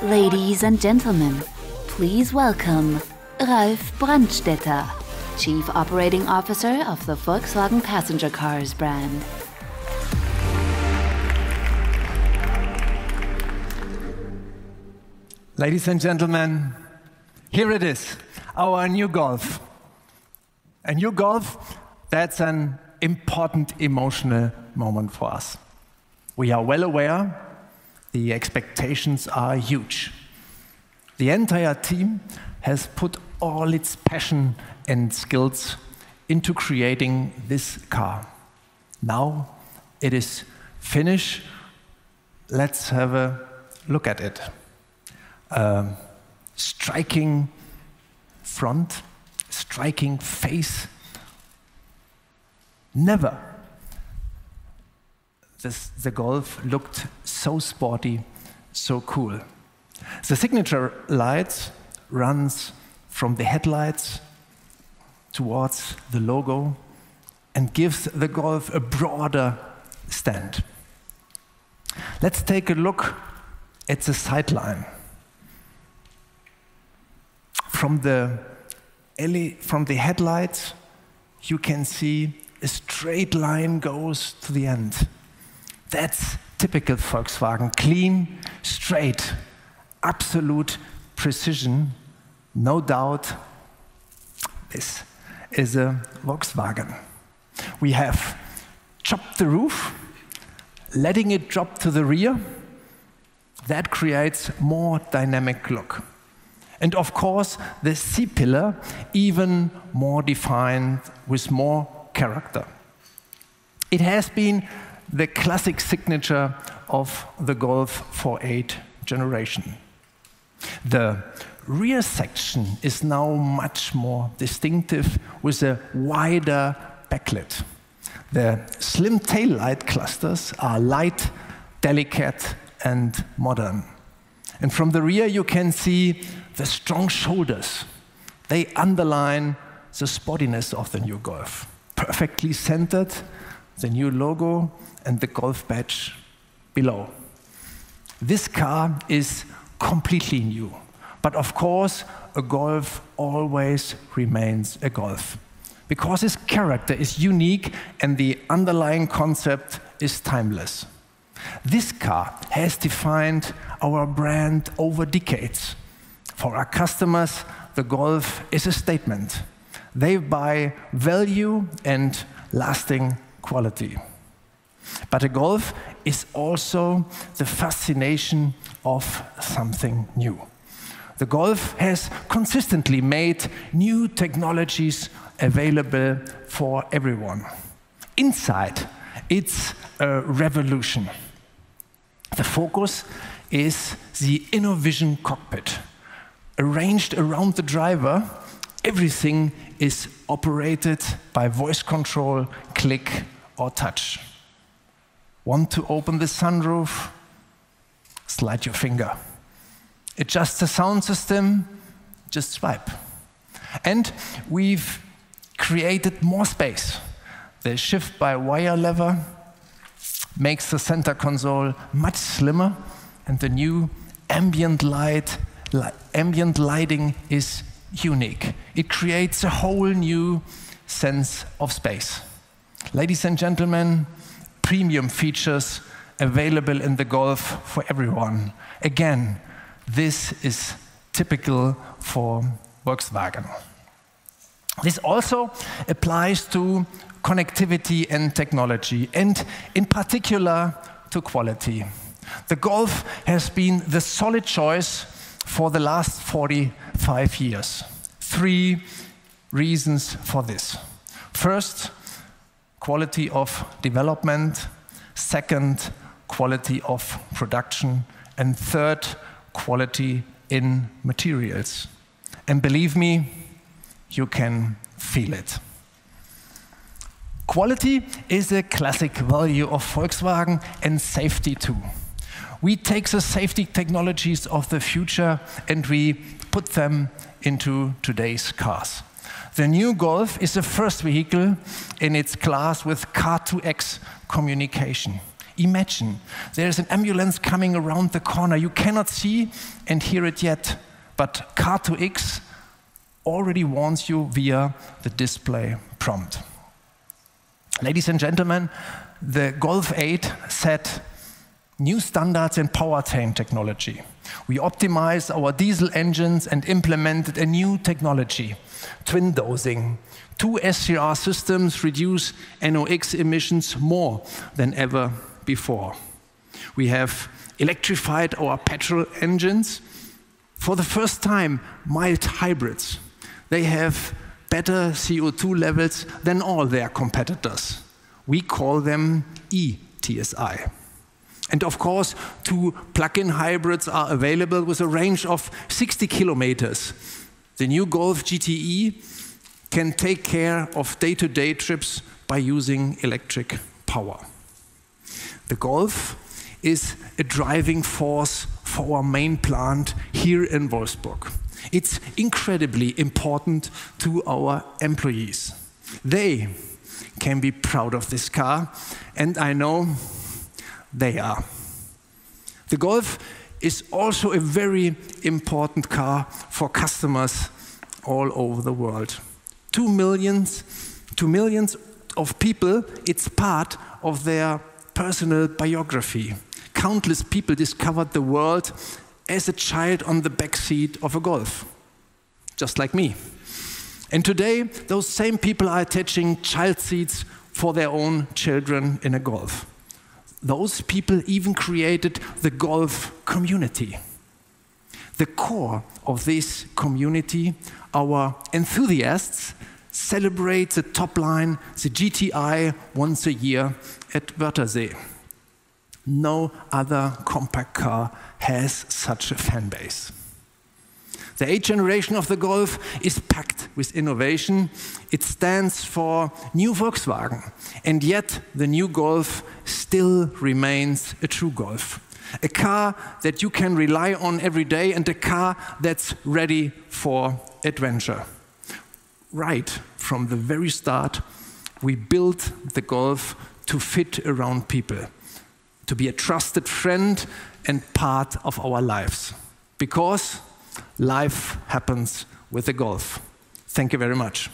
Ladies and gentlemen, please welcome Ralf Brandstätter, Chief Operating Officer of the Volkswagen Passenger Cars brand. Ladies and gentlemen, here it is, our new Golf. A new Golf, that's an important emotional moment for us. We are well aware the expectations are huge. The entire team has put all its passion and skills into creating this car. Now it is finished. Let's have a look at it. Striking front, striking face. Never the Golf looked so sporty, so cool. The signature light runs from the headlights towards the logo and gives the Golf a broader stand. Let's take a look at the sideline. From the headlights, you can see a straight line goes to the end. That's typical Volkswagen. Clean, straight, absolute precision. No doubt, this is a Volkswagen. We have chopped the roof, letting it drop to the rear. That creates more dynamic look. And of course, the C-pillar even more defined with more character. It has been the classic signature of the Golf 4.8 generation. The rear section is now much more distinctive with a wider backlit. The slim taillight clusters are light, delicate, and modern. And from the rear you can see the strong shoulders. They underline the sportiness of the new Golf. Perfectly centered, the new logo and the Golf badge below. This car is completely new. But of course, a Golf always remains a Golf, because its character is unique and the underlying concept is timeless. This car has defined our brand over decades. For our customers, the Golf is a statement. They buy value and lasting quality. But a Golf is also the fascination of something new. The Golf has consistently made new technologies available for everyone. Inside, it's a revolution. The focus is the InnoVision cockpit. Arranged around the driver, everything is operated by voice control, click, or touch. Want to open the sunroof? Slide your finger. Adjust the sound system? Just swipe. And we've created more space. The shift-by-wire lever makes the center console much slimmer, and the new ambient lighting is unique. It creates a whole new sense of space. Ladies and gentlemen, premium features available in the Golf for everyone. Again, this is typical for Volkswagen. This also applies to connectivity and technology, and in particular to quality. The Golf has been the solid choice for the last 45 years. 3 reasons for this. First, quality of development. Second, quality of production. And third, quality in materials. And believe me, you can feel it. Quality is a classic value of Volkswagen, and safety too. We take the safety technologies of the future and we put them into today's cars. The new Golf is the first vehicle in its class with Car2X communication. Imagine, there's an ambulance coming around the corner. You cannot see and hear it yet, but Car2X already warns you via the display prompt. Ladies and gentlemen, the Golf 8 set new standards in powertrain technology. We optimized our diesel engines and implemented a new technology, twin dosing. 2 SCR systems reduce NOx emissions more than ever before. We have electrified our petrol engines. For the first time, mild hybrids. They have better CO2 levels than all their competitors. We call them ETSI. And of course, 2 plug-in hybrids are available with a range of 60 kilometers. The new Golf GTE can take care of day-to-day trips by using electric power. The Golf is a driving force for our main plant here in Wolfsburg. It's incredibly important to our employees. They can be proud of this car, and I know they are. The Golf is also a very important car for customers all over the world. 2 millions of people, it's part of their personal biography. Countless people discovered the world as a child on the back seat of a Golf, just like me. And today, those same people are attaching child seats for their own children in a Golf. Those people even created the Golf community. The core of this community, our enthusiasts, celebrate the top line, the GTI, once a year at Wörthersee. No other compact car has such a fan base. The 8th generation of the Golf is packed with innovation. It stands for New Volkswagen, and yet the new Golf still remains a true Golf. A car that you can rely on every day and a car that's ready for adventure. Right from the very start, we built the Golf to fit around people, to be a trusted friend and part of our lives. Because life happens with the Golf. Thank you very much.